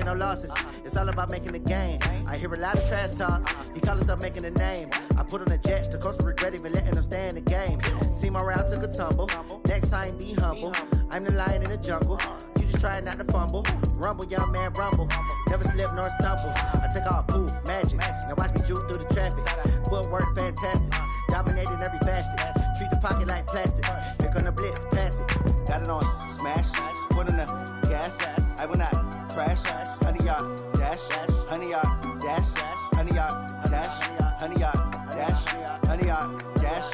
no losses. It's all about making the game. I hear a lot of trash talk. He call himself making a name. I put on the Jets, the coach regret even letting them stay in the game. Team morale took a tumble. Next time, be humble. I'm the lion in the jungle. You just trying not to fumble. Rumble, young man, rumble. Never slip nor stumble. I take off, poof, magic. Now watch me juke through the traffic. Footwork fantastic. Dominating every facet. Treat the pocket like plastic. Here come the blitz, pass it. Got it on smash. Put in the gas. I will not crash. Honey yard dash. Honey yard dash. Honey yard dash. Honey yard dash. Honey yard dash.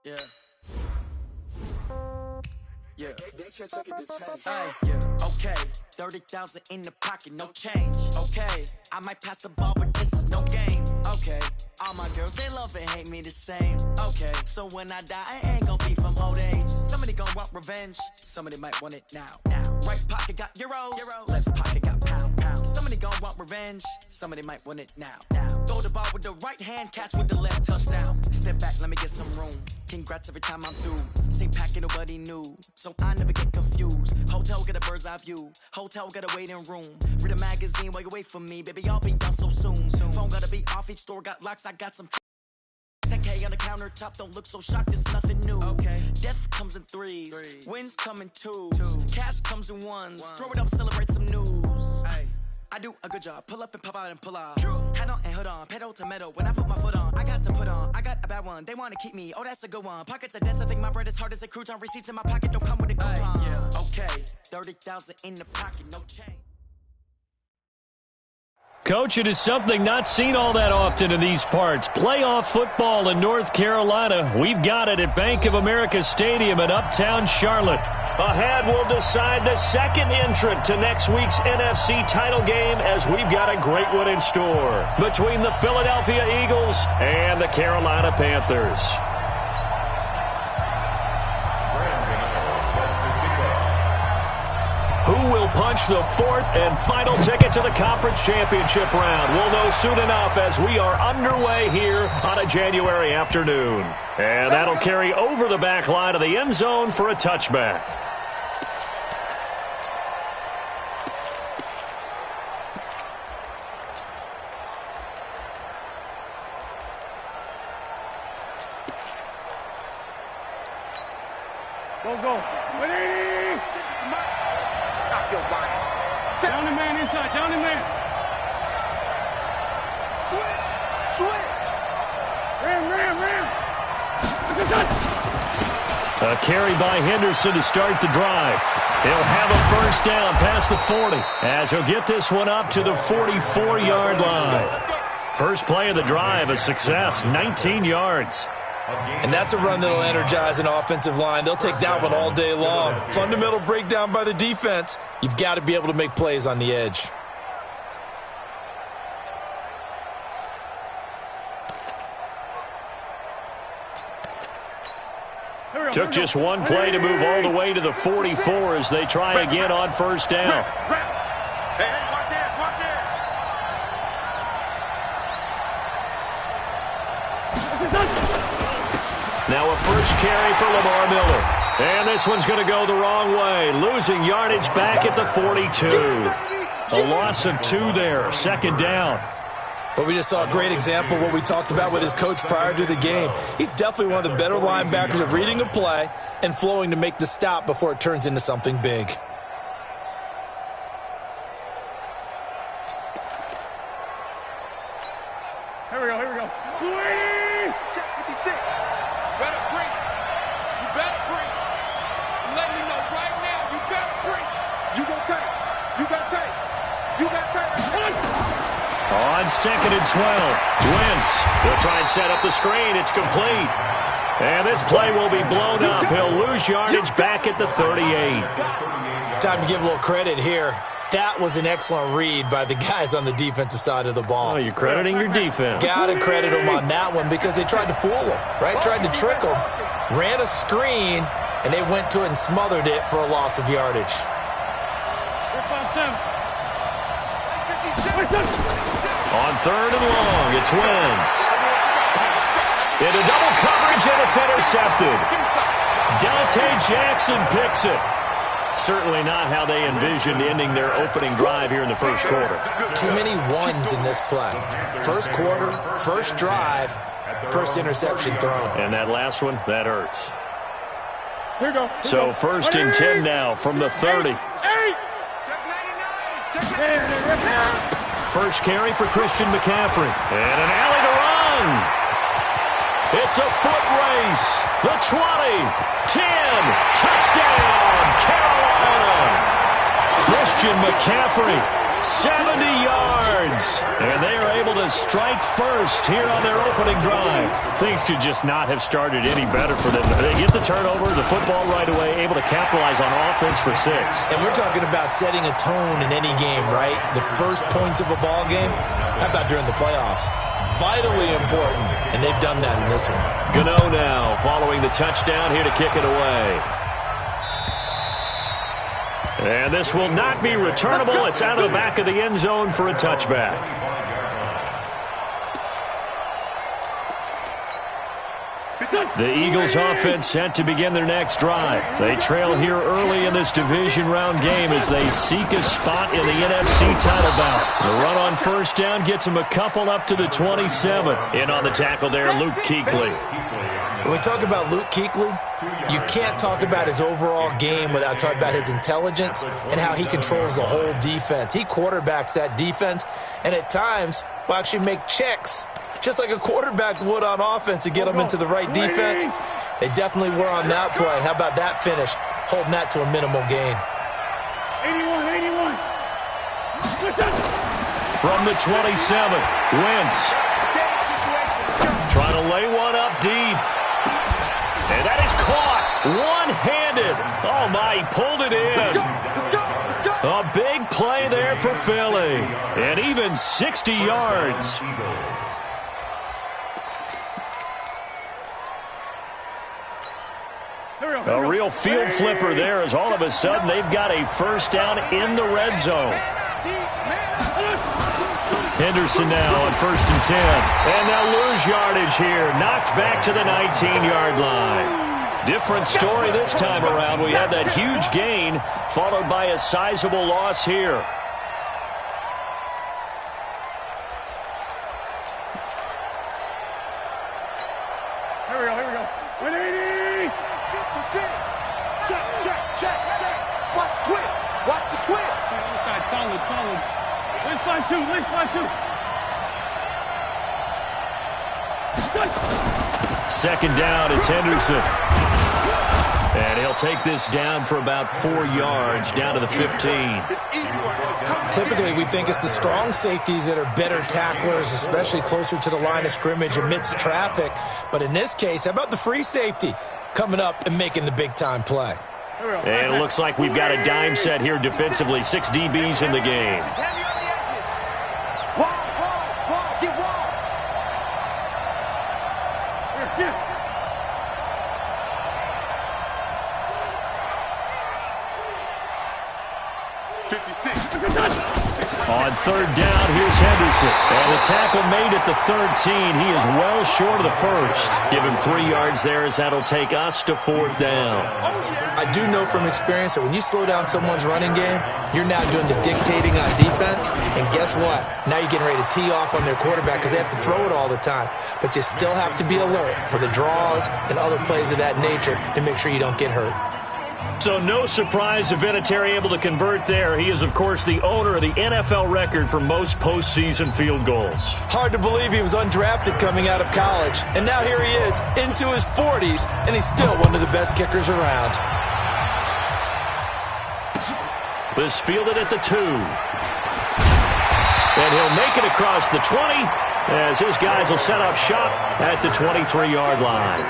Yeah. Hey, yeah. Okay, 30,000 in the pocket, no change. Okay, I might pass the ball, but this is no game. Okay, all my girls, they love and hate me the same. Okay, so when I die, I ain't gonna be from old age. Somebody gonna want revenge, somebody might want it now. Right pocket got euros, left pocket got pound. Somebody gonna want revenge, somebody might want it now. Throw the ball with the right hand, catch with the left, touchdown. Step back, let me get some room. Congrats every time I'm through. Same packet, nobody knew, so I never get confused. Hotel get a bird's eye view. Hotel got a waiting room. Read a magazine while you wait for me, baby. I'll be done so soon. Phone gotta be off. Each store got locks. I got some 10K on the countertop. Don't look so shocked. It's nothing new. Okay. Death comes in threes. Wins come in twos. Cash comes in ones. Throw it up, celebrate some news. Ay. I do a good job. Pull up and pop out and pull off. Hat on and hood on. Pedal to metal. When I put my foot on, I got to put on. I got a bad one. They want to keep me. Oh, that's a good one. Pockets are dense. I think my bread is hard as a crouton. Receipts in my pocket don't come with a coupon. Yeah. Okay. 30,000 in the pocket. No change. Coach, it is something not seen all that often in these parts. Playoff football in North Carolina. We've got it at Bank of America Stadium in Uptown Charlotte. Ahead, we'll decide the second entrant to next week's NFC title game as we've got a great one in store between the Philadelphia Eagles and the Carolina Panthers. Who will punch the fourth and final ticket to the conference championship round? We'll know soon enough as we are underway here on a January afternoon. And that'll carry over the back line of the end zone for a touchback. Go. Ready? Stop your body. Down the man inside. Down the man. Switch. Ram. A carry by Henderson to start the drive. He'll have a first down past the 40 as he'll get this one up to the 44-yard line. First play of the drive, a success, 19 yards. And that's a run that'll energize an offensive line. They'll take that one all day long. Fundamental breakdown by the defense. You've got to be able to make plays on the edge. Took just one play to move all the way to the 44 as they try again on first down. Watch it. Now a first carry for Lamar Miller. And this one's going to go the wrong way. Losing yardage back at the 42. A loss of 2 there. Second down. Well, we just saw a great example of what we talked about with his coach prior to the game. He's definitely one of the better linebackers at reading a play and flowing to make the stop before it turns into something big. Here we go. Check 56. Better break. You better break. I'm letting you know right now, you better break. You got tape. On 2nd and 12, Wentz will try and set up the screen. It's complete. And this play will be blown up. He'll lose yardage back at the 38. Time to give a little credit here. That was an excellent read by the guys on the defensive side of the ball. Oh, you're crediting your defense. Got to credit them on that one because they tried to fool him, right? Tried to trick him. Ran a screen, and they went to it and smothered it for a loss of yardage. On third and long, it's Wentz. Into double coverage, and it's intercepted. Dante Jackson picks it. Certainly not how they envisioned ending their opening drive here in the first quarter. Too many ones in this play. First quarter, first drive, first interception thrown. And that last one, that hurts. Here we go. So first and 10 now from the 30. First carry for Christian McCaffrey. And an alley to run. It's a foot race. The 20, 10, touchdown, Carolina. Christian McCaffrey, 70 yards. And they are able to strike first here on their opening drive. Things could just not have started any better for them. They get the turnover, the football right away, able to capitalize on offense for 6. And we're talking about setting a tone in any game, right? The first points of a ball game. How about during the playoffs? Vitally important, and they've done that in this one. Gano now following the touchdown here to kick it away. And this will not be returnable. It's out of the back of the end zone for a touchback. The Eagles offense set to begin their next drive. They trail here early in this division round game as they seek a spot in the NFC title bout. The run on first down gets them a couple up to the 27. In on the tackle there, Luke Kuechly. When we talk about Luke Kuechly, you can't talk about his overall game without talking about his intelligence and how he controls the whole defense. He quarterbacks that defense and at times will actually make checks just like a quarterback would on offense to get them into the right defense. They definitely were on that play. How about that finish? Holding that to a minimal gain. 81. From the 27, Wentz. Trying to lay one up deep. And that is caught one-handed. Oh, my, he pulled it in. A big play there for Philly. And even 60 yards. A real field flipper there as all of a sudden they've got a first down in the red zone. Henderson now on first and 10. And they'll lose yardage here. Knocked back to the 19-yard line. Different story this time around. We had that huge gain followed by a sizable loss here. Here we go. 180. Check. Watch the twist. Solid. Let's find two. Second down, it's Henderson. And he'll take this down for about 4 yards, down to the 15. Typically, we think it's the strong safeties that are better tacklers, especially closer to the line of scrimmage amidst traffic. But in this case, how about the free safety coming up and making the big-time play? And it looks like we've got a dime set here defensively. 6 DBs in the game. Get wall. Here. On third down, here's Henderson. And the tackle made at the 13. He is well short of the first. Give him 3 yards there as that'll take us to fourth down. I do know from experience that when you slow down someone's running game, you're now doing the dictating on defense. And guess what? Now you're getting ready to tee off on their quarterback because they have to throw it all the time. But you still have to be alert for the draws and other plays of that nature to make sure you don't get hurt. So no surprise if Vinatieri able to convert there. He is, of course, the owner of the NFL record for most postseason field goals. Hard to believe he was undrafted coming out of college. And now here he is into his 40s, and he's still one of the best kickers around. This fielded at the 2. And he'll make it across the 20 as his guys will set up shop at the 23-yard line.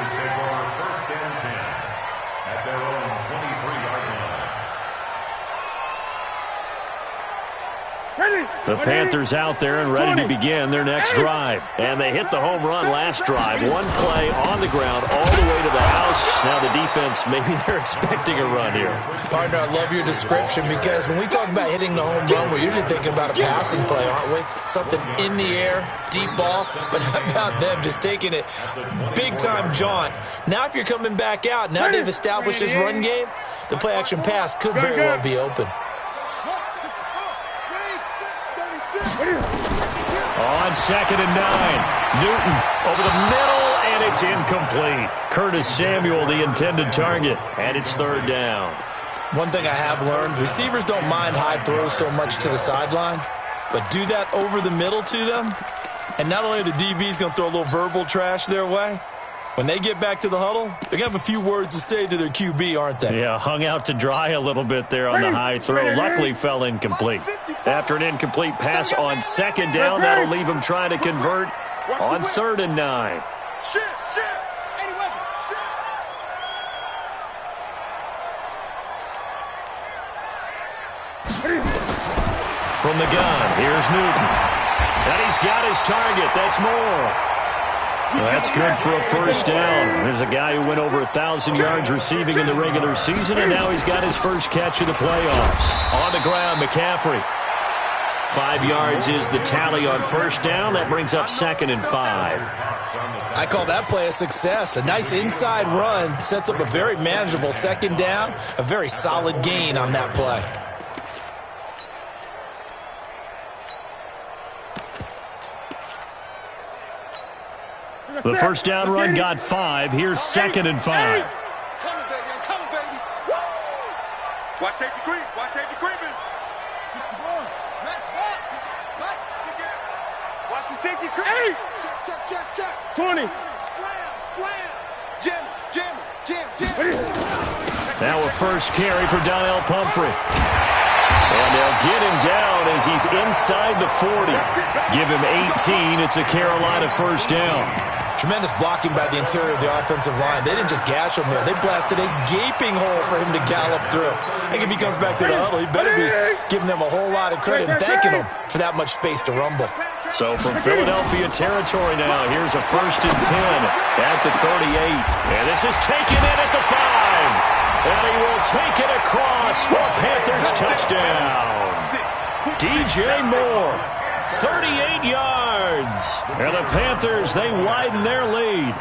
The Panthers out there and ready to begin their next drive. And they hit the home run last drive. One play on the ground all the way to the house. Now the defense, maybe they're expecting a run here. Partner, I love your description because when we talk about hitting the home run, we're usually thinking about a passing play, aren't we? Something in the air, deep ball. But how about them just taking it big-time jaunt? Now if you're coming back out, now they've established this run game, the play-action pass could very well be open. On 2nd and 9, Newton over the middle, and it's incomplete. Curtis Samuel, the intended target, and it's 3rd down. One thing I have learned, receivers don't mind high throws so much to the sideline, but do that over the middle to them, and not only are the DBs going to throw a little verbal trash their way, when they get back to the huddle, they're going to have a few words to say to their QB, aren't they? Yeah, hung out to dry a little bit there on the high throw. Luckily fell incomplete. After an incomplete pass on 2nd down, that'll leave him trying to convert on 3rd and 9. From the gun, here's Newton. And he's got his target. That's Moore. Well, that's good for a 1st down. There's a guy who went over 1,000 yards receiving in the regular season, and now he's got his first catch of the playoffs. On the ground, McCaffrey. 5 yards is the tally on 1st down. That brings up 2nd and 5. I call that play a success. A nice inside run sets up a very manageable 2nd down. A very solid gain on that play. The 1st down run got 5. Here's 2nd and 5. Come on, baby. I'm coming, baby. Woo! Watch safety creep. Watch safety creeping. Watch the safety creep. Hey! Check. 20. Slam. Jam. Now a first carry for Donnell Pumphrey. And they'll get him down as he's inside the 40. Give him 18. It's a Carolina 1st down. Tremendous blocking by the interior of the offensive line. They didn't just gash him there. They blasted a gaping hole for him to gallop through. I think if he comes back to the huddle, he better be giving them a whole lot of credit and thanking them for that much space to rumble. So from Philadelphia territory now, here's a 1st and 10 at the 38. And this is taken in at the 5. And he will take it across for a Panthers touchdown. DJ Moore, 38 yards. And the Panthers, they widen their lead.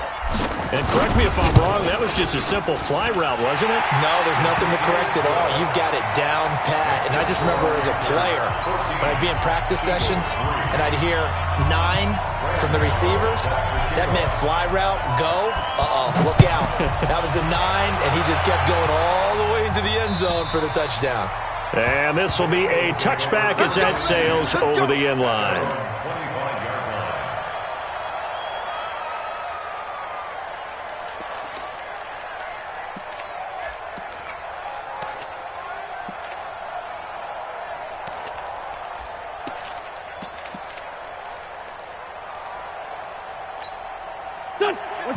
And correct me if I'm wrong, that was just a simple fly route, wasn't it? No, there's nothing to correct at all. You've got it down pat. And I just remember as a player, when I'd be in practice sessions, and I'd hear 9 from the receivers, that meant fly route, go, look out. That was the 9, and he just kept going all the way into the end zone for the touchdown. And this will be a touchback as that sails over the end line.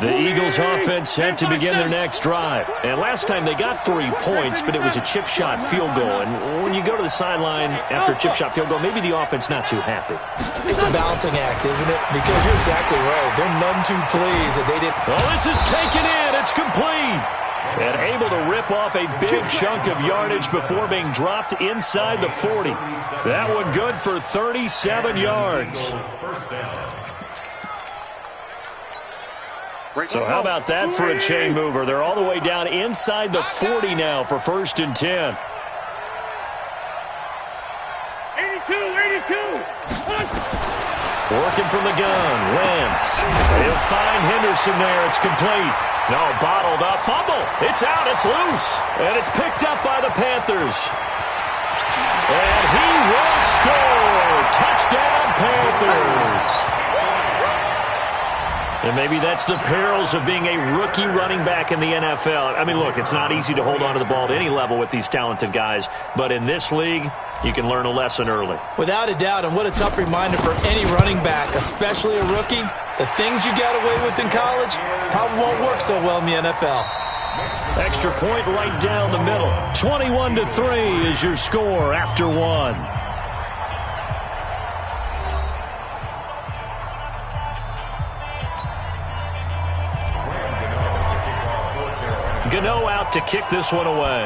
The Eagles offense set to begin their next drive. And last time they got 3 points, but it was a chip shot field goal. And when you go to the sideline after a chip shot field goal, maybe the offense not too happy. It's a balancing act, isn't it? Because you're exactly right. They're none too pleased that they didn't. Well, this is taken in. It's complete. And able to rip off a big chunk of yardage before being dropped inside the 40. That one good for 37 yards. So how about that for a chain mover? They're all the way down inside the 40 now for 1st and 10. 82. Working from the gun, Wentz. He'll find Henderson there. It's complete. No, bottled up. Fumble. It's out. It's loose. And it's picked up by the Panthers. And he will score. Touchdown, Panthers. And maybe that's the perils of being a rookie running back in the NFL. I mean, look, it's not easy to hold on to the ball at any level with these talented guys. But in this league, you can learn a lesson early. Without a doubt, and what a tough reminder for any running back, especially a rookie. The things you got away with in college probably won't work so well in the NFL. Extra point right down the middle. 21-3 is your score after one. to kick this one away.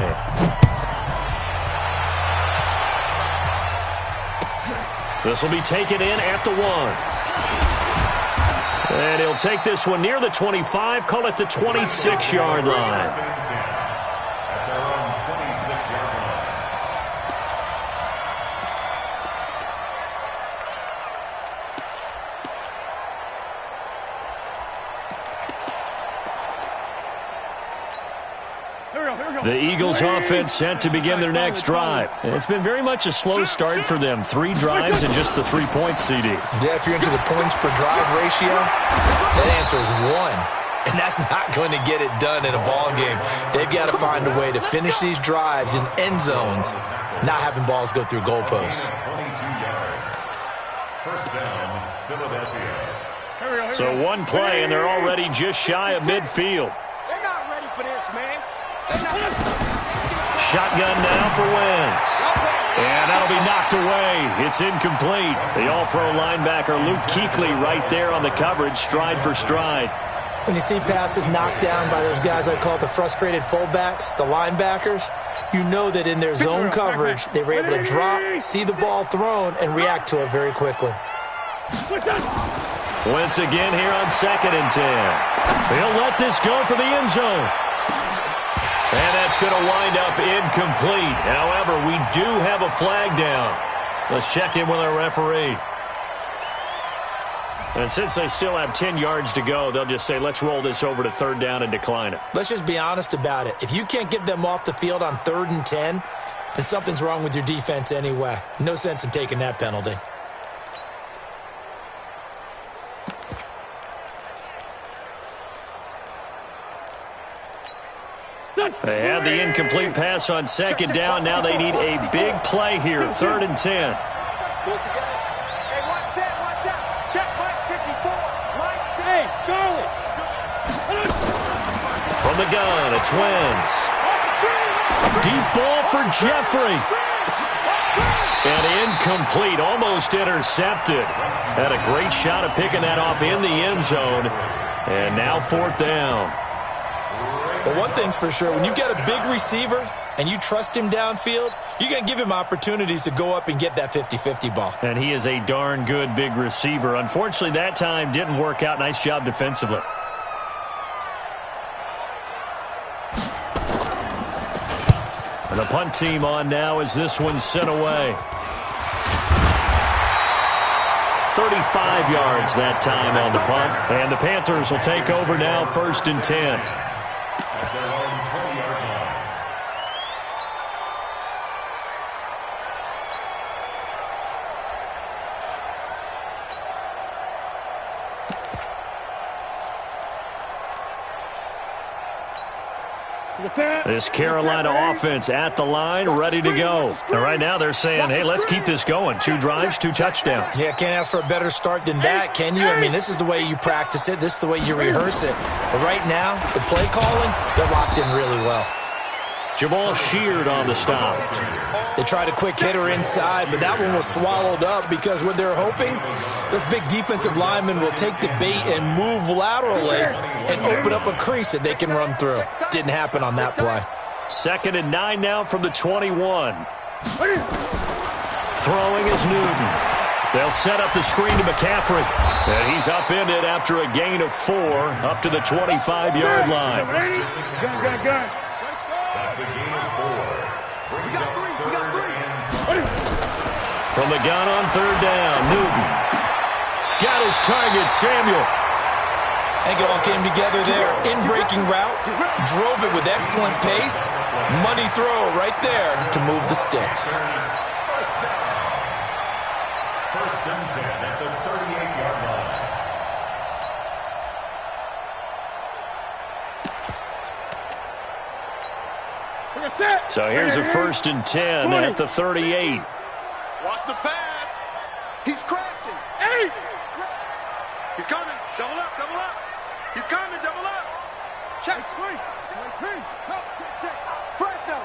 This will be taken in at the 1. And he'll take this one near the 25, call it the 26-yard line. The Eagles offense set to begin their next drive. It's been very much a slow start for them. 3 drives and just the 3 points, CD. Yeah, if you're into the points per drive ratio, that answer is 1. And that's not going to get it done in a ball game. They've got to find a way to finish these drives in end zones, not having balls go through goalposts. So 1 play, and they're already just shy of midfield. They're not ready for this, man. Shotgun now for Wentz. And that'll be knocked away. It's incomplete. The all-pro linebacker Luke Kuechly right there on the coverage, stride for stride. When you see passes knocked down by those guys I call the frustrated fullbacks, the linebackers, you know that in their zone coverage, they were able to drop, see the ball thrown, and react to it very quickly. Wentz again here on 2nd and 10. He'll let this go for the end zone. And that's going to wind up incomplete. However, we do have a flag down. Let's check in with our referee. And since they still have 10 yards to go, they'll just say, let's roll this over to 3rd down and decline it. Let's just be honest about it. If you can't get them off the field on 3rd and 10, then something's wrong with your defense anyway. No sense in taking that penalty. They had the incomplete pass on 2nd down. Now they need a big play here, 3rd and 10. Hey, one set. Check Mike 54. Hey, Charlie. From the gun, it's Wentz. Deep ball for Jeffrey. And incomplete, almost intercepted. Had a great shot of picking that off in the end zone. And now 4th down. But one thing's for sure, when you get a big receiver and you trust him downfield, you're going to give him opportunities to go up and get that 50-50 ball. And he is a darn good big receiver. Unfortunately, that time didn't work out. Nice job defensively. And the punt team on now as this one's sent away. 35 yards that time on the punt. And the Panthers will take over now, 1st and 10. This Carolina offense at the line, ready to go. And right now they're saying, hey, let's keep this going. 2 drives, 2 touchdowns. Yeah, can't ask for a better start than that, can you? I mean, this is the way you practice it. This is the way you rehearse it. But right now, the play calling, they're locked in really well. Jamal Sheard on the stop. They tried a quick hitter inside, but that one was swallowed up because what they're hoping, this big defensive lineman will take the bait and move laterally and open up a crease that they can run through. Didn't happen on that play. 2nd and 9 now from the 21. Throwing is Newton. They'll set up the screen to McCaffrey. And he's upended after a gain of 4 up to the 25-yard line. Gun. That's a gain of 4. We got 3. From the gun on 3rd down, Newton. Got his target, Samuel. I think it all came together there. In-breaking route, drove it with excellent pace. Money throw right there to move the sticks. First and 10 at the 38-yard line. So here's a 1st and 10 at the 38. Watch the pass. He's crashing. Hey! He's coming. Double up. He's coming. Double up. Check. Check. Fresno.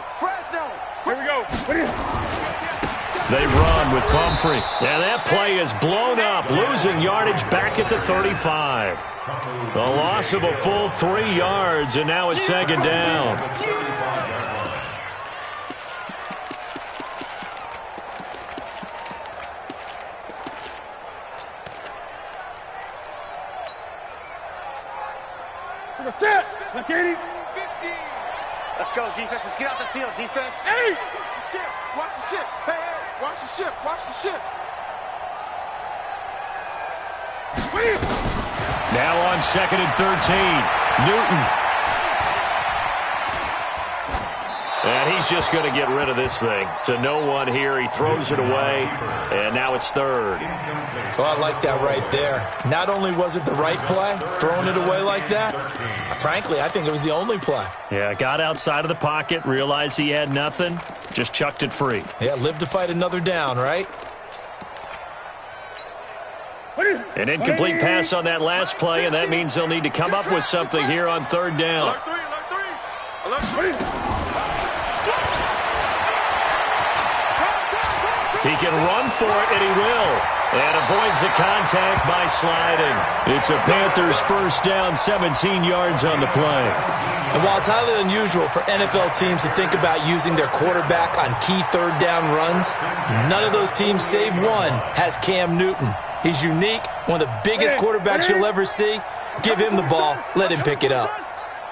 Here we go. They run with Pumphrey. And that play is blown up, losing yardage back at the 35. The loss of a full 3 yards, and now it's second down. Set. Let's go, defense. Let's get out the field, defense. Hey! Watch the ship. Hey, hey, watch the ship. Watch the ship. Now on 2nd and 13, Newton. And he's just going to get rid of this thing. To no one here. He throws it away, and now it's 3rd. Well, I like that right there. Not only was it the right play, throwing it away like that, frankly, I think it was the only play. Yeah, got outside of the pocket, realized he had nothing, just chucked it free. Yeah, live to fight another down, right? An incomplete pass on that last play, and that means they'll need to come up with something here on 3rd down. He can run for it, and he will. And avoids the contact by sliding. It's a Panthers first down, 17 yards on the play. And while it's highly unusual for NFL teams to think about using their quarterback on key 3rd down runs, none of those teams, save one, has Cam Newton. He's unique, one of the biggest quarterbacks you'll ever see. Give him the ball. Let him pick it up.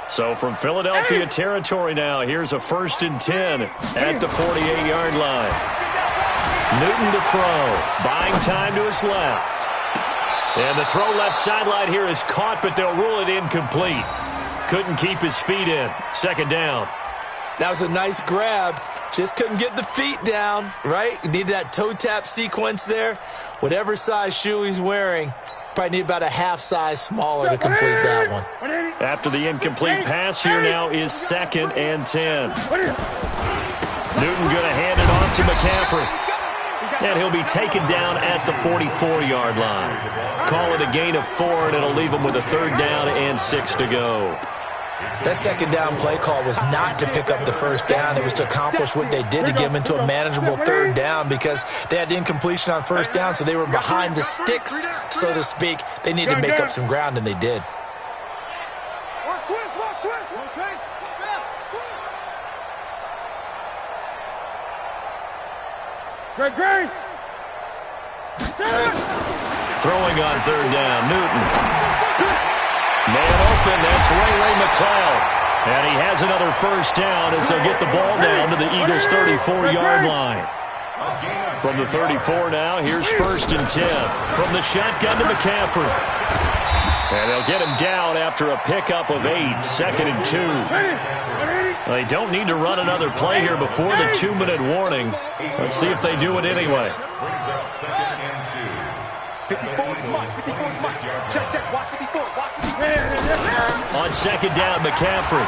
So from Philadelphia territory now, here's a 1st and 10 at the 48-yard line. Newton to throw, buying time to his left. And the throw left sideline here is caught, but they'll rule it incomplete. Couldn't keep his feet in. 2nd down. That was a nice grab. Just couldn't get the feet down, right? You needed that toe tap sequence there. Whatever size shoe he's wearing, probably need about a half size smaller to complete that one. After the incomplete pass, here now is 2nd and 10. Newton going to hand it off to McCaffrey. And he'll be taken down at the 44-yard line. Call it a gain of 4, and it'll leave him with a 3rd down and 6 to go. That 2nd down play call was not to pick up the 1st down. It was to accomplish what they did to get him into a manageable 3rd down because they had incompletion on 1st down, so they were behind the sticks, so to speak. They needed to make up some ground, and they did. Great. Throwing on 3rd down, Newton. Man open, that's Ray McLeod. And he has another 1st down as they'll get the ball down to the Eagles' 34-yard line. From the 34 now, here's 1st and 10. From the shotgun to McCaffrey. And they'll get him down after a pickup of 8, 2nd and 2. They don't need to run another play here before the 2-minute warning. Let's see if they do it anyway. Brings up 2nd and 2. 54 watch 54. Check, watch 54. On 2nd down, McCaffrey.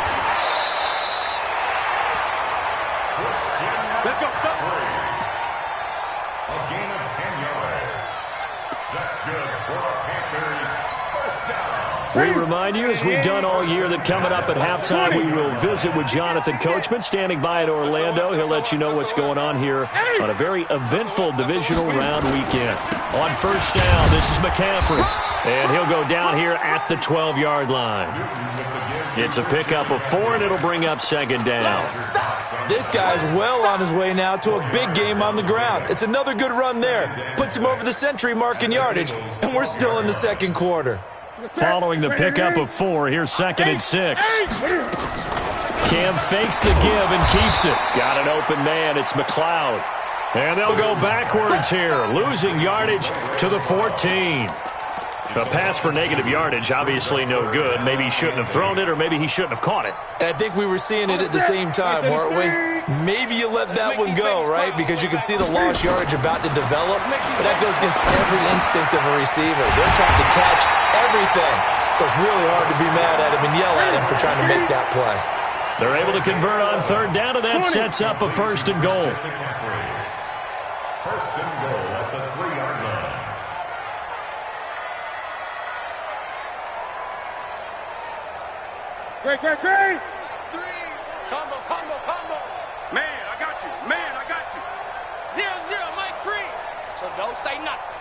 Let's go. A gain of 10 yards. That's good for the Panthers. First down. We remind you, as we've done all year, that coming up at halftime, we will visit with Jonathan Coachman, standing by in Orlando. He'll let you know what's going on here on a very eventful divisional round weekend. On 1st down, this is McCaffrey, and he'll go down here at the 12-yard line. It's a pickup of 4, and it'll bring up 2nd down. This guy's well on his way now to a big game on the ground. It's another good run there. Puts him over the century mark in yardage, and we're still in the 2nd quarter. Following the pickup of 4, here's 2nd and 6. Cam fakes the give and keeps it. Got an open man. It's McLeod. And they'll go backwards here, losing yardage to the 14. A pass for negative yardage, obviously no good. Maybe he shouldn't have thrown it, or maybe he shouldn't have caught it. I think we were seeing it at the same time, weren't we? Maybe you let that one go, right? Because you can see the lost yardage about to develop. But that goes against every instinct of a receiver. They're trying to catch everything. So it's really hard to be mad at him and yell at him for trying to make that play. They're able to convert on 3rd down, and that sets up a 1st and goal. 1st and goal at the 3-yard line. Great. Combo. Man, I got you. 0-0, Mike free. So don't say nothing.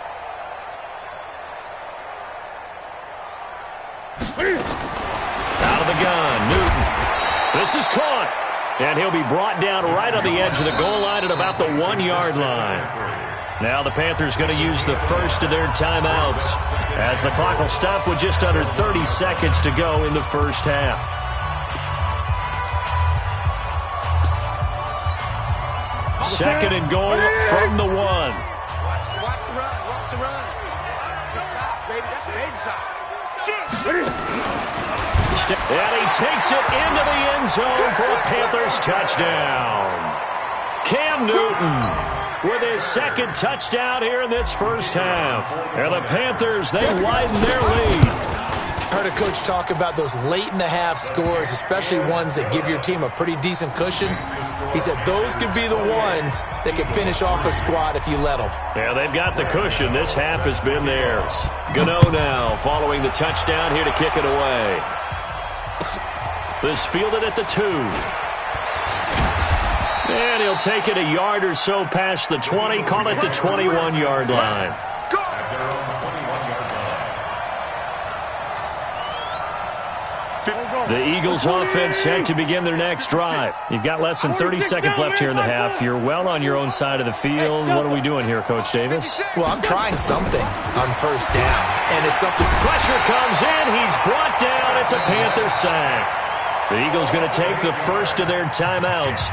Out of the gun, Newton. This is caught. And he'll be brought down right on the edge of the goal line at about the 1-yard line. Now the Panthers going to use the first of their timeouts as the clock will stop with just under 30 seconds to go in the first half. Second and goal from the 1. Watch the run. Watch the run. Good side, baby. That's baby side. And he takes it into the end zone for a Panthers touchdown. Cam Newton with his second touchdown here in this first half. And the Panthers, they widen their lead. I heard a coach talk about those late-in-the-half scores, especially ones that give your team a pretty decent cushion. He said those could be the ones that can finish off a squad if you let them. Yeah, they've got the cushion. This half has been theirs. Gano now following the touchdown here to kick it away. This fielded at the 2. And he'll take it a yard or so past the 20, call it the 21-yard line. The Eagles offense set to begin their next drive. You've got less than 30 seconds left here in the half. You're well on your own side of the field. What are we doing here, Coach Davis? Well, I'm trying something on first down. And it's something. Pressure comes in. He's brought down. It's a Panther sack. The Eagles going to take the first of their timeouts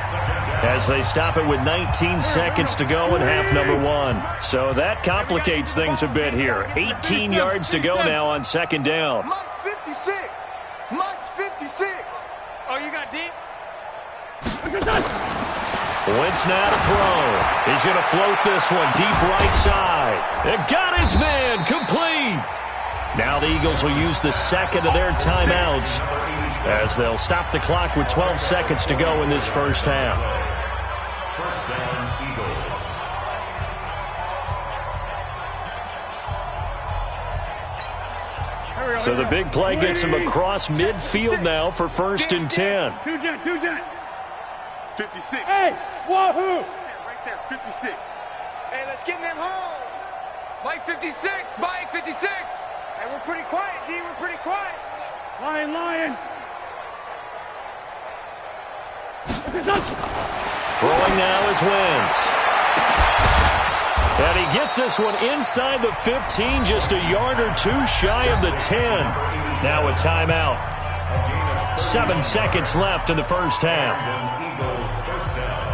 as they stop it with 19 seconds to go in half number 1. So that complicates things a bit here. 18 yards to go now on second down. Mike's 56. Mike's 56. Oh, you got deep? Wentz now to throw. He's going to float this one deep right side. It got his man complete. Now the Eagles will use the second of their timeouts as they'll stop the clock with 12 seconds to go in this first half. First down, Eagles. So the big play gets him across midfield now for first and 10. Two jet. 56. Hey, wahoo! Right there, 56. Hey, let's get in them holes. Mike 56. Mike 56. Hey, we're pretty quiet, D. We're pretty quiet. Lion. Throwing now is Wentz. And he gets this one inside the 15, just a yard or two shy of the 10. Now a timeout. 7 seconds left in the first half. Eagles first down.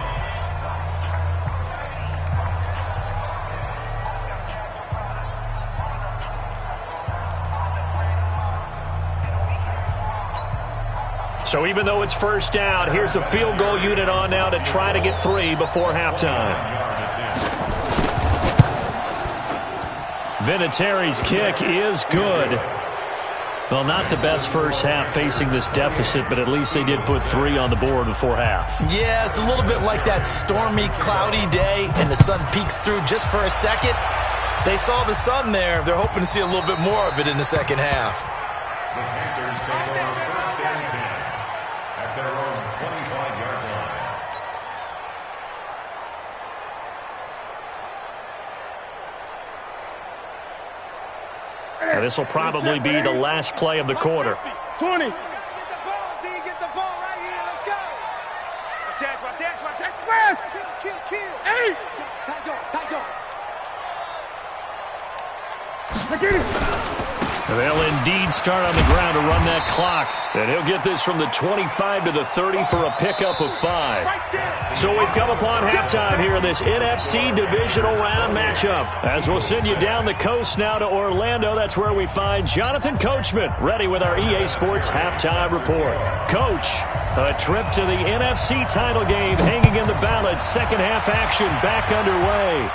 So even though it's first down, here's the field goal unit on now to try to get 3 before halftime. Vinatieri's kick is good. Well, not the best first half facing this deficit, but at least they did put 3 on the board before half. Yeah, it's a little bit like that stormy, cloudy day, and the sun peeks through just for a second. They saw the sun there. They're hoping to see a little bit more of it in the second half. The Panthers take over first and 10 at their own 25-yard line. Now, this will probably be the last play of the quarter. 20. Get the ball, D. Get the ball right here. Let's go. Watch that. Kill. Hey! Tight dog. I get it. They'll indeed start on the ground to run that clock. And he'll get this from the 25 to the 30 for a pickup of 5. So we've come upon halftime here in this NFC divisional round matchup. As we'll send you down the coast now to Orlando, that's where we find Jonathan Coachman ready with our EA Sports halftime report. Coach, a trip to the NFC title game hanging in the balance. Second half action back underway.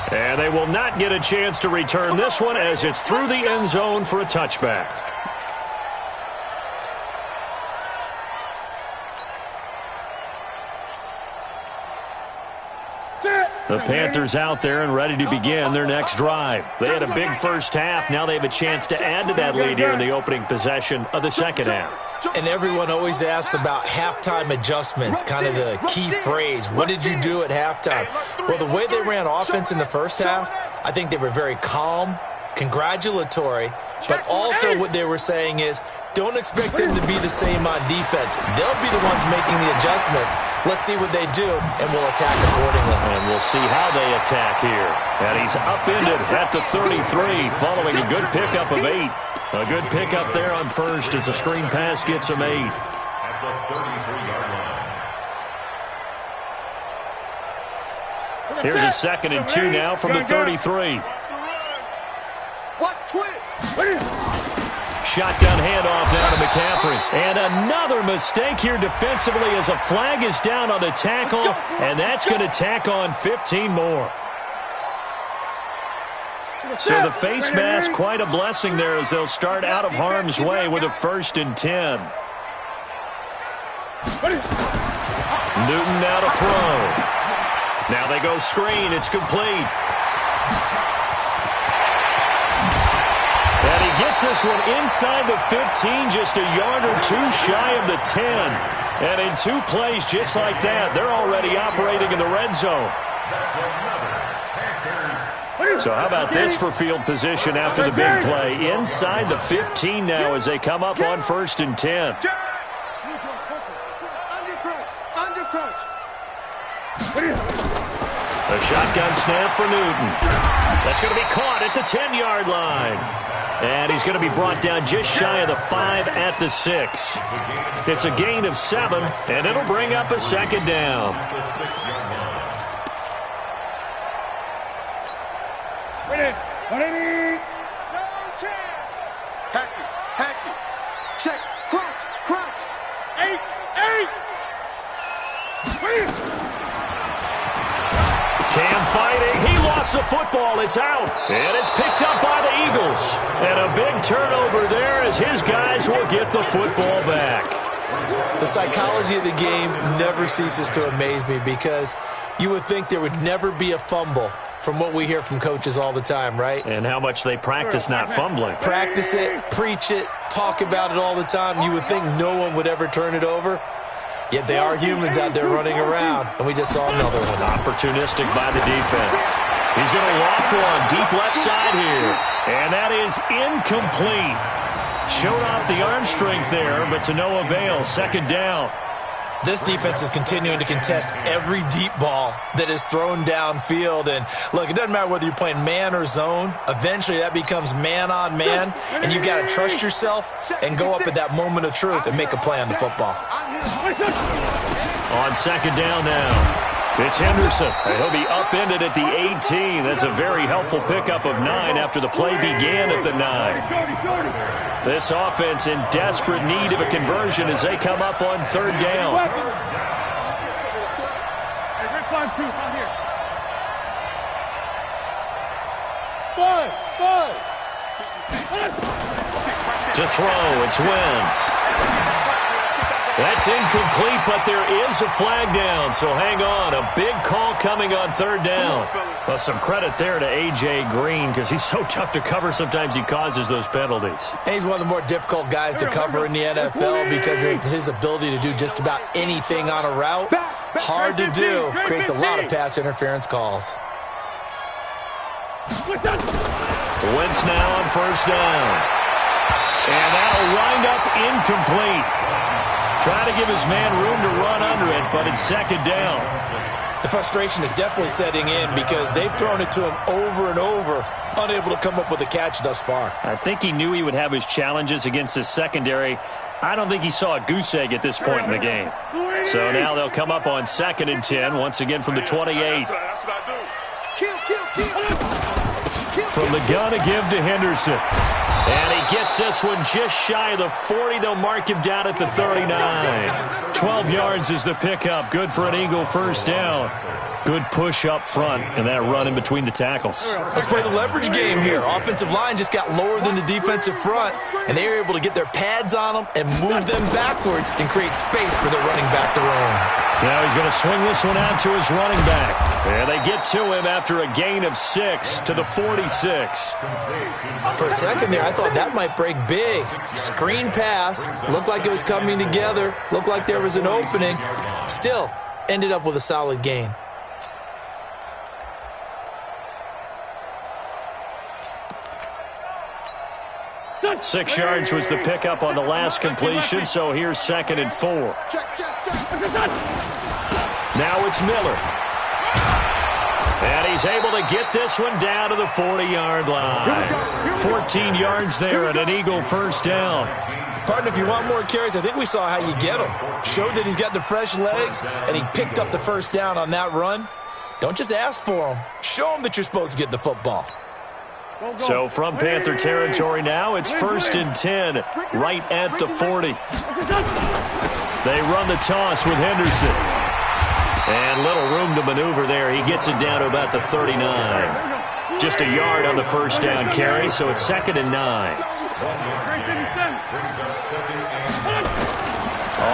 And they will not get a chance to return this one as it's through the end zone for a touchback. The Panthers out there and ready to begin their next drive. They had a big first half. Now they have a chance to add to that lead here in the opening possession of the second half. And everyone always asks about halftime adjustments, kind of the key phrase. What did you do at halftime? Well, the way they ran offense in the first half, I think they were very calm, congratulatory, but also what they were saying is don't expect them to be the same on defense. They'll be the ones making the adjustments. Let's see what they do, and we'll attack accordingly. And we'll see how they attack here. And he's upended at the 33 following a good pickup of 8. A good pickup there on first as a screen pass gets him 8. At the 33-yard line. Here's a 2nd and 2 now from the 33. Watch twist. Shotgun handoff down to McCaffrey. And another mistake here defensively as a flag is down on the tackle, and that's going to tack on 15 more. So the face mask, quite a blessing there as they'll start out of harm's way with a 1st and 10. Newton now to throw. Now they go screen. It's complete. And he gets this one inside the 15, just a yard or 2 shy of the 10. And in 2 plays just like that, they're already operating in the red zone. So how about this for field position after the big play? Inside the 15 now as they come up on 1st and 10. A shotgun snap for Newton. That's going to be caught at the 10-yard line. And he's going to be brought down just shy of the 5 at the 6. It's a gain of 7, and it'll bring up a 2nd down. Hatchet. Check. Crunch. 8. Cam fighting. He lost the football. It's out. And it's picked up by the Eagles. And a big turnover there as his guys will get the football back. The psychology of the game never ceases to amaze me because you would think there would never be a fumble from what we hear from coaches all the time, right? And how much they practice not fumbling. Practice it, preach it, talk about it all the time. You would think no one would ever turn it over. Yet they are humans out there running around, and we just saw another one. Opportunistic by the defense. He's going to loft one deep left side here. And that is incomplete. Showed off the arm strength there, but to no avail. 2nd down. This defense is continuing to contest every deep ball that is thrown downfield. And, look, it doesn't matter whether you're playing man or zone. Eventually, that becomes man on man. And you've got to trust yourself and go up at that moment of truth and make a play on the football. On 2nd down now. It's Henderson. He'll be upended at the 18. That's a very helpful pickup of 9 after the play began at the 9. This offense in desperate need of a conversion as they come up on 3rd down. To throw, it's Wentz. That's incomplete, but there is a flag down, so hang on. A big call coming on 3rd down. Well, some credit there to A.J. Green because he's so tough to cover. Sometimes he causes those penalties. And he's one of the more difficult guys to cover in the NFL because of his ability to do just about anything on a route. Hard to do. Creates a lot of pass interference calls. Wentz now on 1st down. And that'll wind up incomplete. Trying to give his man room to run under it, but it's 2nd down. The frustration is definitely setting in because they've thrown it to him over and over, unable to come up with a catch thus far. I think he knew he would have his challenges against his secondary. I don't think he saw a goose egg at this point in the game. So now they'll come up on 2nd and 10, once again from the 28. From the gun, a give to Henderson. And he gets this one just shy of the 40. They'll mark him down at the 39. 12 yards is the pickup. Good for an Eagle 1st down. Good push up front and that run in between the tackles. Let's play the leverage game here. Offensive line just got lower than the defensive front, and they were able to get their pads on them and move them backwards and create space for the running back to roam. Now he's going to swing this one out to his running back. And they get to him after a gain of 6 to the 46. For a second there, I thought that might break big. Screen pass. Looked like it was coming together. Looked like there was an opening. Still, ended up with a solid gain. 6 yards was the pickup on the last completion, so here's 2nd and 4. Now it's Miller. And he's able to get this one down to the 40-yard line. 14 yards there and an Eagle first down. Partner, if you want more carries, I think we saw how you get them. Showed that he's got the fresh legs, and he picked up the first down on that run. Don't just ask for them. Show them that you're supposed to get the football. So from Panther territory now, it's 1st and 10, right at the 40. They run the toss with Henderson. And little room to maneuver there. He gets it down to about the 39. Just a yard on the first down carry, so it's 2nd and 9.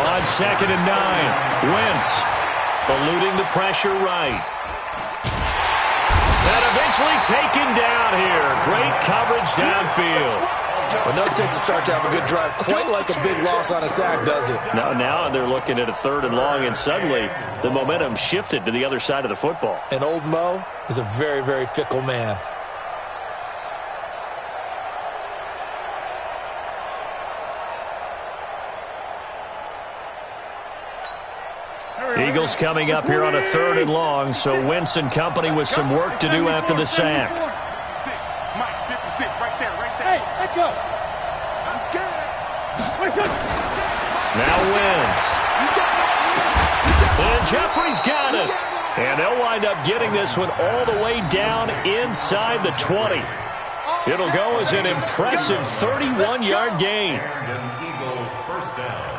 On 2nd and 9, Wentz eluding the pressure right. And eventually taken down here. Great coverage downfield. Well, no takes a start to have a good drive. Quite like a big loss on a sack, does it? Now they're looking at a 3rd and long, and suddenly the momentum shifted to the other side of the football. And old Mo is a very, very fickle man. Eagles coming up here on a 3rd and long, so Wentz and company with some work to do after the sack. Mike, 56, right there. Hey, let's go. Let's get it. Now Wentz. And Jeffrey's got it. And they'll wind up getting this one all the way down inside the 20. It'll go as an impressive 31-yard gain. Eagle first down.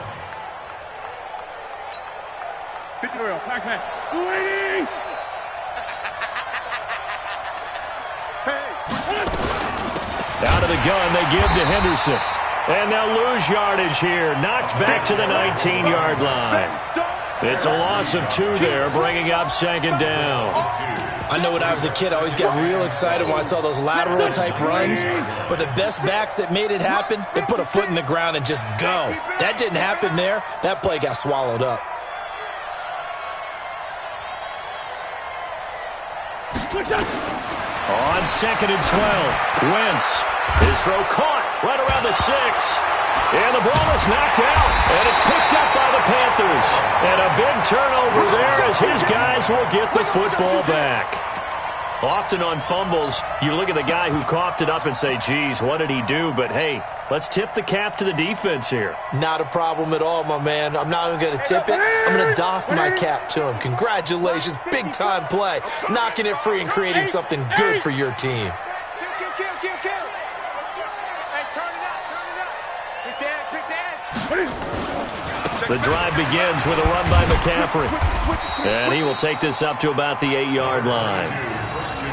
Out of the gun, they give to Henderson. And they'll lose yardage here. Knocked back to the 19-yard line. It's a loss of 2 there, bringing up 2nd down. I know when I was a kid, I always got real excited when I saw those lateral-type runs. But the best backs that made it happen, they put a foot in the ground and just go. That didn't happen there. That play got swallowed up. On 2nd and 12, Wentz. His throw caught right around the 6. And the ball is knocked out. And it's picked up by the Panthers. And a big turnover there as his guys will get the football back. Often on fumbles, you look at the guy who coughed it up and say, geez, what did he do? But, hey, let's tip the cap to the defense here. Not a problem at all, my man. I'm not even going to tip it. I'm going to doff my cap to him. Congratulations. Big-time play. Knocking it free and creating something good for your team. Kill. Hey, turn it up. Pick the edge. The drive begins with a run by McCaffrey. And he will take this up to about the 8-yard line.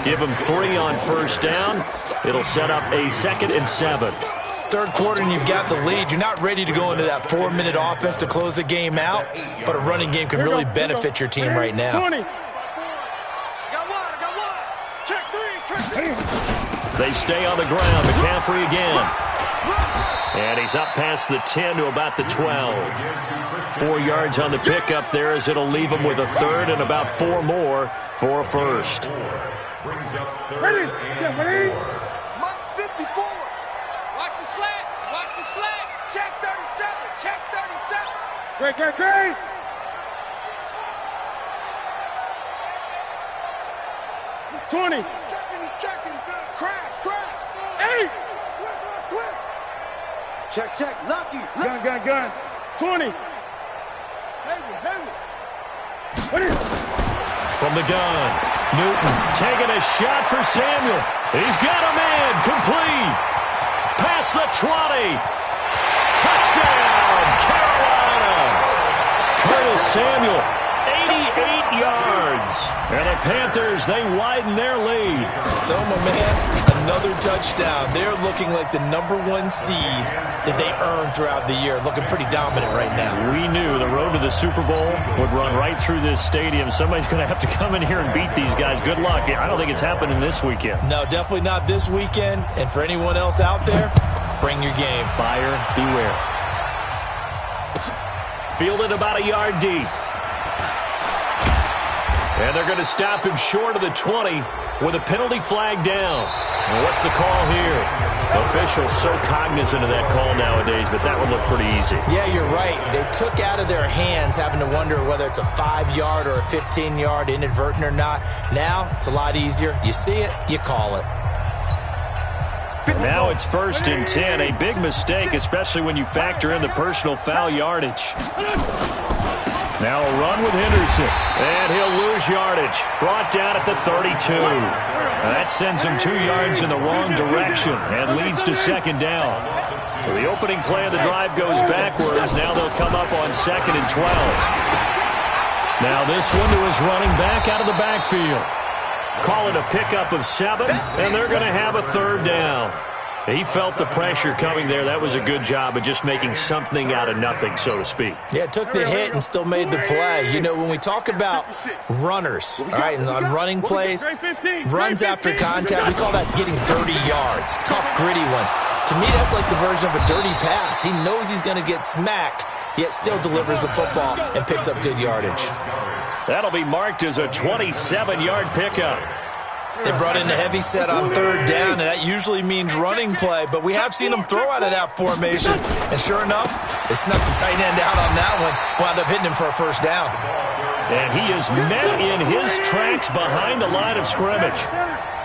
Give him 3 on first down. It'll set up a 2nd and 7. Third quarter and you've got the lead. You're not ready to go into that 4-minute offense to close the game out, but a running game can really benefit your team right now. 20. I got one. Check 3. They stay on the ground. McCaffrey again. And he's up past the 10 to about the 12. 4 yards on the pickup there as it'll leave him with a 3rd and about 4 more for a first. Brings up 3rd Ready. and 4. Mike 54. Watch the slant. Check 37. Great. He's 20. He's checking. Crash. 8. Twist. Check. Lucky. Gun. 20. Heavy. From the gun, Newton taking a shot for Samuel. He's got a man. Complete. Past the 20. Touchdown, Carolina. Curtis Samuel 88 yards. And the Panthers, they widen their lead. So, my man, another touchdown. They're looking like the #1 seed that they earned throughout the year. Looking pretty dominant right now. We knew the road to the Super Bowl would run right through this stadium. Somebody's going to have to come in here and beat these guys. Good luck. I don't think it's happening this weekend. No, definitely not this weekend. And for anyone else out there, bring your game. Buyer beware. Fielded about a yard deep. And they're going to stop him short of the 20 with a penalty flag down. And what's the call here? Officials so cognizant of that call nowadays, but that would look pretty easy. Yeah, you're right. They took out of their hands having to wonder whether it's a 5-yard or a 15-yard inadvertent or not. Now it's a lot easier. You see it, you call it. Now it's 1st and 10. A big mistake, especially when you factor in the personal foul yardage. Now a run with Henderson, and he'll lose yardage. Brought down at the 32. That sends him 2 yards in the wrong direction and leads to 2nd down. So the opening play of the drive goes backwards. Now they'll come up on 2nd and 12. Now this one to his running back out of the backfield. Call it a pickup of 7, and they're going to have a 3rd down. He felt the pressure coming there. That was a good job of just making something out of nothing, so to speak. Yeah, took the hit and still made the play. You know, when we talk about runners, all right, and on running plays, runs after contact, we call that getting dirty yards, tough, gritty ones. To me, that's like the version of a dirty pass. He knows he's going to get smacked, yet still delivers the football and picks up good yardage. That'll be marked as a 27-yard pickup. They brought in a heavy set on 3rd down, and that usually means running play, but we have seen them throw out of that formation. And sure enough, they snuck the tight end out on that one, wound up hitting him for a 1st down. And he is met in his tracks behind the line of scrimmage.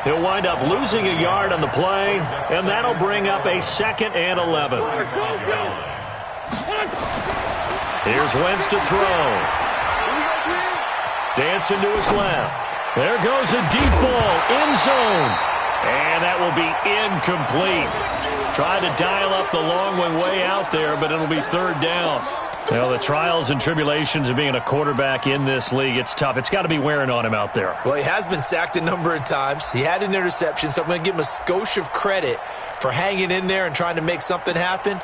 He'll wind up losing a yard on the play, and that'll bring up a 2nd and 11. Here's Wentz to throw. Dancing to his left. There goes a deep ball, end zone. And that will be incomplete. Tried to dial up the long one way out there, but it'll be 3rd down. Well, the trials and tribulations of being a quarterback in this league, it's tough. It's got to be wearing on him out there. Well, he has been sacked a number of times. He had an interception, so I'm going to give him a skosh of credit for hanging in there and trying to make something happen,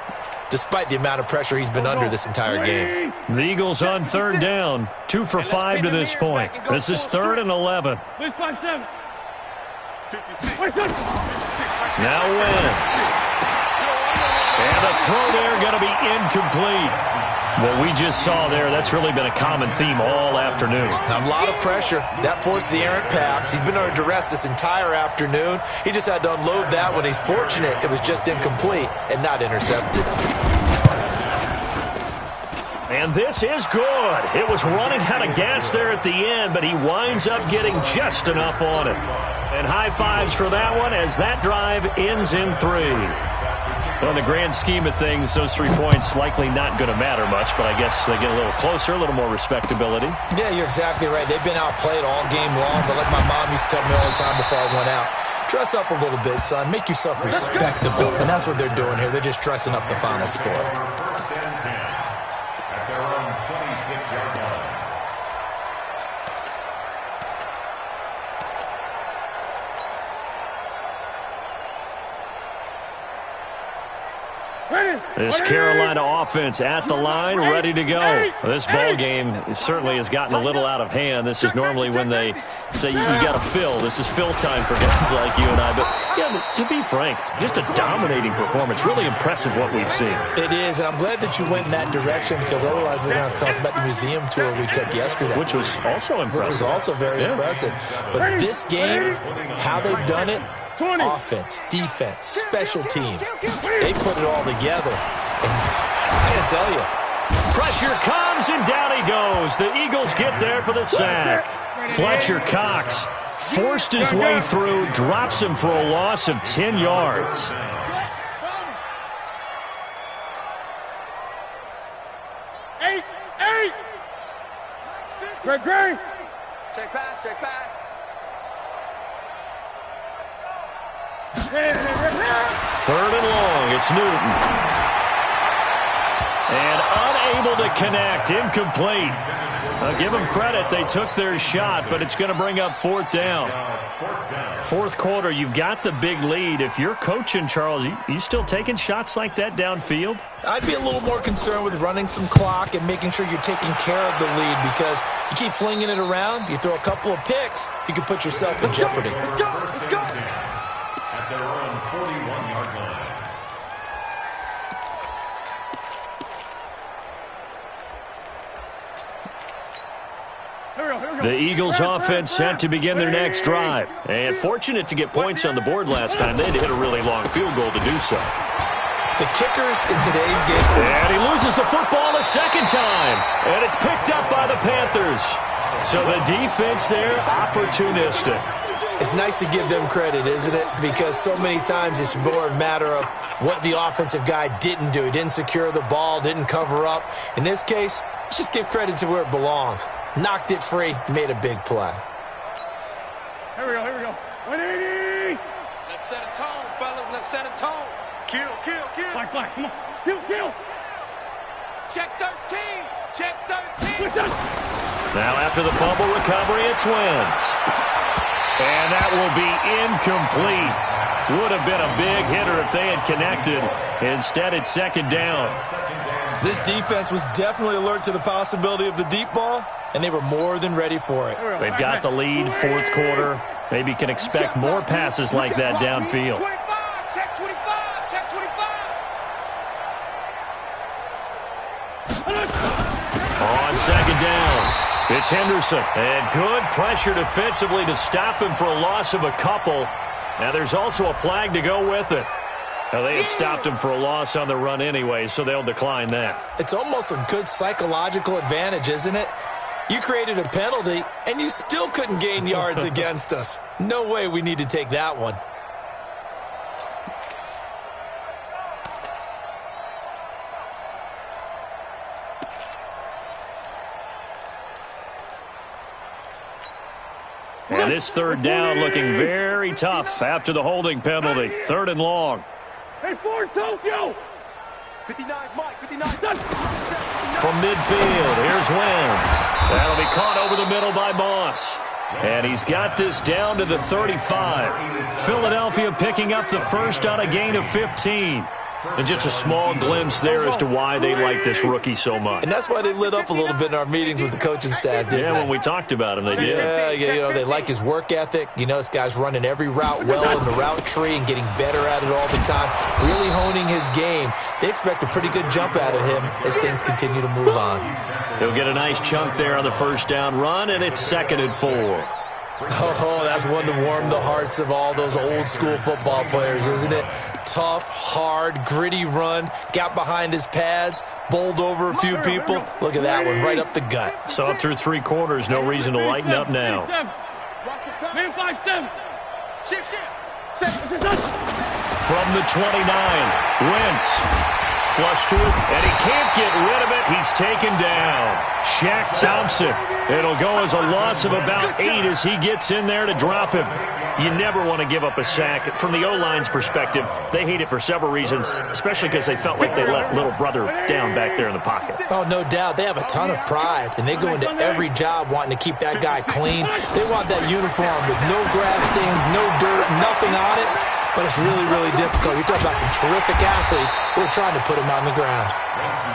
despite the amount of pressure he's been under this entire game. The Eagles on 3rd down, 2 for 5 to this point. This is 3rd and 11. Now Wentz. And the throw there going to be incomplete. What we just saw there, that's really been a common theme all afternoon. A lot of pressure. That forced the errant pass. He's been under duress this entire afternoon. He just had to unload that when he's fortunate. It was just incomplete and not intercepted. And this is good. It was running out of gas there at the end, but he winds up getting just enough on it. And high fives for that one as that drive ends in 3. Well, in the grand scheme of things, those 3 points likely not going to matter much, but I guess they get a little closer, a little more respectability. Yeah, you're exactly right. They've been outplayed all game long, but like my mom used to tell me all the time before I went out, dress up a little bit, son. Make yourself respectable. And that's what they're doing here. They're just dressing up the final score. That's their own 26-yard line. This Carolina offense at the line, ready to go. This ball game certainly has gotten a little out of hand. This is normally when they say you got to fill. This is fill time for guys like you and I. But yeah, to be frank, just a dominating performance. Really impressive what we've seen. It is, and I'm glad that you went in that direction because otherwise we're going to have to talk about the museum tour we took yesterday. Which was also impressive. Which was also very impressive. But this game, how they've done it, offense, defense, special teams, they put it all together. And I gotta tell you, pressure comes and down he goes. The Eagles get there for the sack. Fletcher Cox forced his way through, drops him for a loss of 10 yards. Eight. Great. Check pass. Third and long, it's Newton. And Unable to connect. Incomplete. Give them credit. They took their shot, but it's going to bring up fourth down. Fourth quarter, you've got the big lead. If you're coaching, Charles, you still taking shots like that downfield? I'd be a little more concerned with running some clock and making sure you're taking care of the lead, because you keep flinging it around, you throw a couple of picks, you can put yourself in jeopardy. Let's go. At their own 41-yard line. The Eagles offense set to begin their next drive. And fortunate to get points on the board last time. They had to hit a really long field goal to do so. The kickers in today's game. And he loses the football a second time. And it's picked up by the Panthers. So the defense there, opportunistic. It's nice to give them credit, isn't it? Because so many times it's more a matter of what the offensive guy didn't do. He didn't secure the ball, didn't cover up. In this case, let's just give credit to where it belongs. Knocked it free, made a big play. Here we go. 180! Let's set a tone, fellas. Let's set a tone. Kill. Black, come on. Kill. Check 13. Check 13. Now after the fumble recovery, it's Wentz. And that will be incomplete. Would have been a big hitter if they had connected. Instead, it's second down. This defense was definitely alert to the possibility of the deep ball, and they were more than ready for it. They've got the lead, fourth quarter. Maybe can expect more passes like that downfield. 25. Check 25. Check 25. On second down, it's Henderson. And good pressure defensively to stop him for a loss of a couple. Now there's also a flag to go with it. Now, they had stopped him for a loss on the run anyway, so they'll decline that. It's almost a good psychological advantage, isn't it? You created a penalty, and you still couldn't gain yards against us. No way we need to take that one. And this third down looking very tough after the holding penalty. Third and long. Hey, Ford, Tokyo! 59, Mike, 59. From midfield, here's Wentz. That'll be caught over the middle by Moss. And he's got this down to the 35. Philadelphia picking up the first on a gain of 15. And just a small glimpse there as to why they like this rookie so much. And that's why they lit up a little bit in our meetings with the coaching staff, didn't they? When we talked about him, they did. Yeah, they like his work ethic. This guy's running every route well in the route tree and getting better at it all the time, really honing his game. They expect a pretty good jump out of him as things continue to move on. He'll get a nice chunk there on the first down run, and it's 2nd and 4. Oh, that's one to warm the hearts of all those old school football players, isn't it? Tough, hard, gritty run, got behind his pads, bowled over a few people. Look at that one, right up the gut. So up through 3 quarters, no reason to lighten up now. Man 5-7. Shift. From the 29, Wentz. Flush to it, and he can't get rid of it. He's taken down. Shaq Thompson. It'll go as a loss of about 8 as he gets in there to drop him. You never want to give up a sack. From the O-line's perspective, they hate it for several reasons, especially because they felt like they let little brother down back there in the pocket. Oh, no doubt. They have a ton of pride, and they go into every job wanting to keep that guy clean. They want that uniform with no grass stains, no dirt, nothing on it. But it's really, really difficult. You're talking about some terrific athletes who are trying to put him on the ground.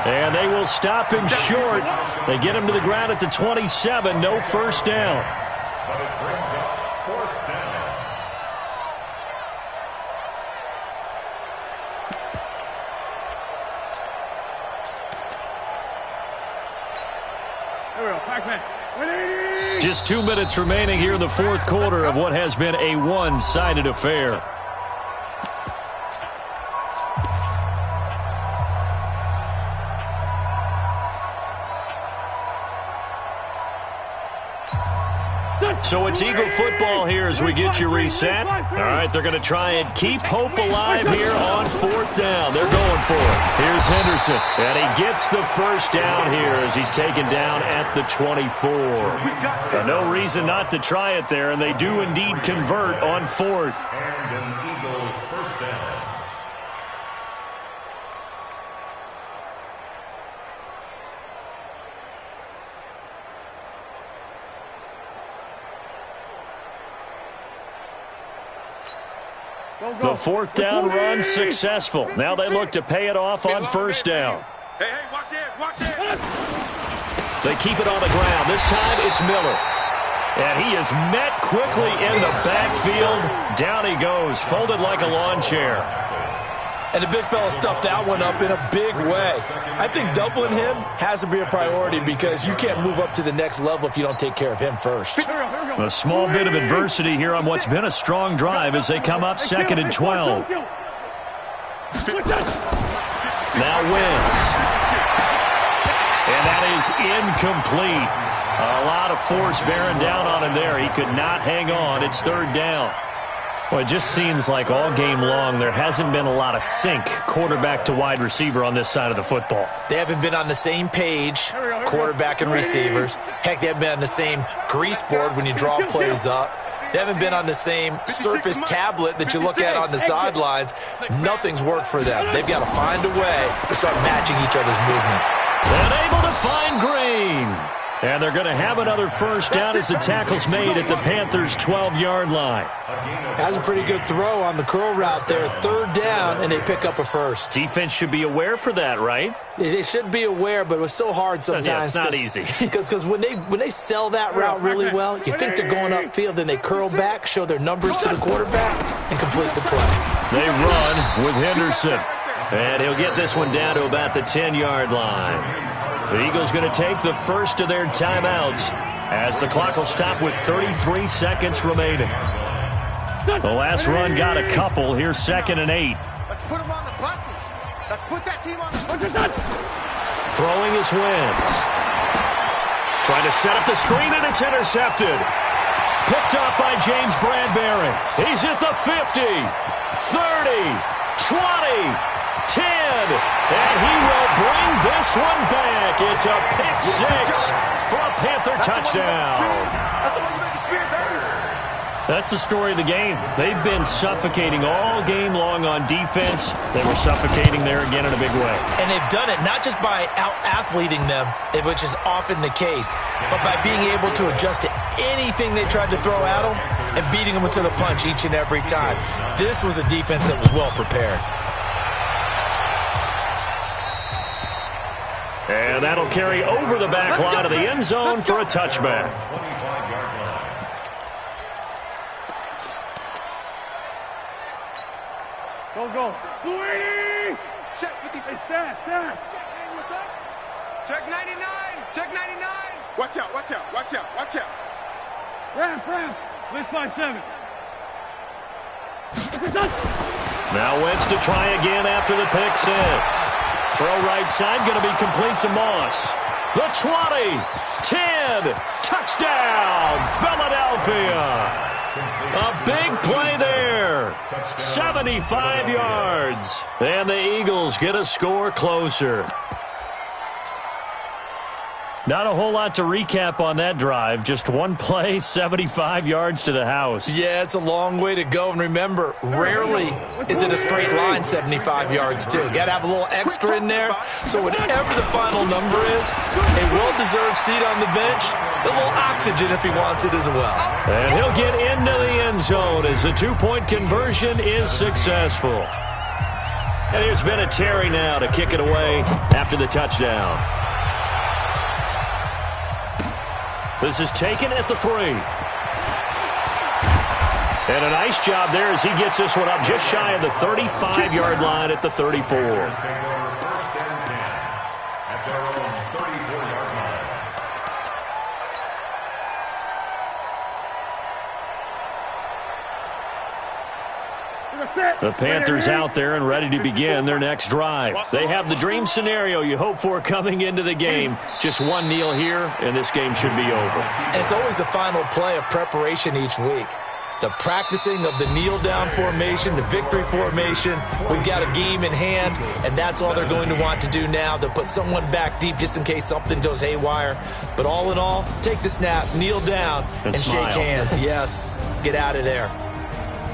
And they will stop him short. They get him to the ground at the 27. No first down. But it brings up 4th down. Here we go, Pac-Man. 180! Just 2 minutes remaining here in the fourth quarter of what has been a one-sided affair. So it's Eagle football here as we get you reset. All right, they're going to try and keep hope alive here on 4th down. They're going for it. Here's Henderson, and he gets the first down here as he's taken down at the 24. No reason not to try it there, and they do indeed convert on 4th. And an Eagle first down. The fourth down run successful. Now they look to pay it off on first down. Hey, watch this, watch this. They keep it on the ground. This time it's Miller. And he is met quickly in the backfield. Down he goes, folded like a lawn chair. And the big fella stuffed that one up in a big way. I think doubling him has to be a priority because you can't move up to the next level if you don't take care of him first. A small bit of adversity here on what's been a strong drive as they come up 2nd and 12. Now Wentz. And that is incomplete. A lot of force bearing down on him there. He could not hang on. It's 3rd down. Well, it just seems like all game long there hasn't been a lot of sync quarterback to wide receiver on this side of the football. They haven't been on the same page, quarterback and receivers. Heck, they haven't been on the same grease board when you draw plays up. They haven't been on the same Surface tablet that you look at on the sidelines. Nothing's worked for them. They've got to find a way to start matching each other's movements. And able to find Green. And they're going to have another first down as the tackle's made at the Panthers' 12-yard line. Has a pretty good throw on the curl route there. 3rd down, and they pick up a first. Defense should be aware for that, right? They should be aware, but it was so hard sometimes. Yeah, it's not easy. Because when they sell that route really well, you think they're going upfield, then they curl back, show their numbers to the quarterback, and complete the play. They run with Henderson. And he'll get this one down to about the 10-yard line. The Eagles going to take the first of their timeouts as the clock will stop with 33 seconds remaining. The last run got a couple. Here's 2nd and 8. Let's put them on the buses. Let's put that team on the buses. Throwing his Wentz. Trying to set up the screen, and it's intercepted. Picked up by James Bradbury. He's at the 50, 30, 20. 10, and he will bring this one back. It's a pick 6 for a Panther touchdown. That's the story of the game. They've been suffocating all game long on defense. They were suffocating there again in a big way. And they've done it not just by out-athleting them, which is often the case, but by being able to adjust to anything they tried to throw at them and beating them to the punch each and every time. This was a defense that was well prepared. And that'll carry over the back line of the end zone for a touchback. Go. Louis! Check 56. Stand. Hang with us. Check 99. Check 99. Watch out. Ram. Let's 5-7. Now Wentz to try again after the pick 6. Throw right side, going to be complete to Moss. The 20, 10, touchdown, Philadelphia. A big play there. 75 yards. And the Eagles get a score closer. Not a whole lot to recap on that drive. Just one play, 75 yards to the house. Yeah, it's a long way to go. And remember, rarely is it a straight line 75 yards, too. Got to have a little extra in there. So whatever the final number is, a well-deserved seat on the bench, a little oxygen if he wants it as well. And he'll get into the end zone as the two-point conversion is successful. And here's Vinatieri now to kick it away after the touchdown. This is taken at the 3. And a nice job there as he gets this one up just shy of the 35-yard line at the 34. The Panthers out there and ready to begin their next drive. They have the dream scenario you hope for coming into the game. Just one kneel here, and this game should be over. And it's always the final play of preparation each week. The practicing of the kneel-down formation, the victory formation. We've got a game in hand, and that's all they're going to want to do now. They'll put someone back deep just in case something goes haywire. But all in all, take the snap, kneel down, and shake hands. Yes, get out of there.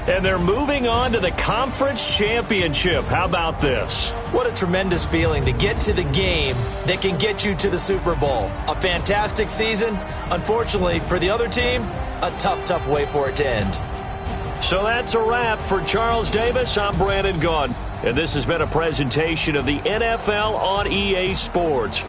And they're moving on to the conference championship. How about this? What a tremendous feeling to get to the game that can get you to the Super Bowl. A fantastic season. Unfortunately, for the other team, a tough way for it to end. So that's a wrap for Charles Davis. I'm Brandon Gaudin, and this has been a presentation of the NFL on EA Sports.